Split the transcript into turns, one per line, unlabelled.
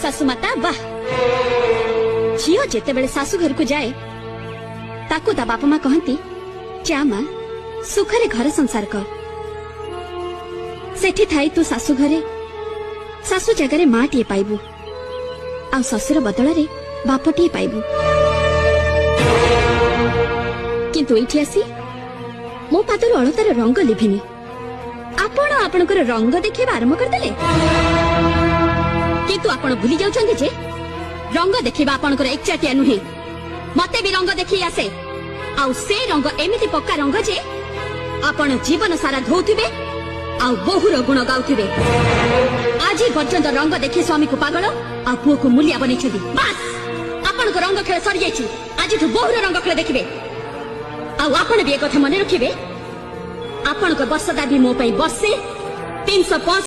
सासु माता वाह झील जेते बेले सासु घर को जाए ताकू ता बापा माँ कहती जा माँ सुखरे घर संसार कर सेठी थाई तू सासु घरे सासु जगार माँ टीए पाइबू आ ससुर बदल बाप टीए पाइबू किंतु एठी आसी मो पादर अलतार रंग लिभिनी आपण आपणकर रंग देखिबा आरंभ करदेले किंतु आपण भूली जाउछन्ते जे रंग देखिबा आपणकर एकचाटिया नुहे मते भी रंग देखि आसे आउ से रंग एमिति पक्का रंग जे आपण जीवन सारा धोउथिबे आउ बहुर गुण गाउथिबे आज पर्यंत रंग देखि स्वामी को पागल आ पुओ को मूल्य बनेछदी बस आपण को रंग खेल सरी जायछि आज बहुर रंग खेल देखिबे आउ आपण भी एक कथा मन रखिबे आपण को वर्षदा भी मो पई बसे 305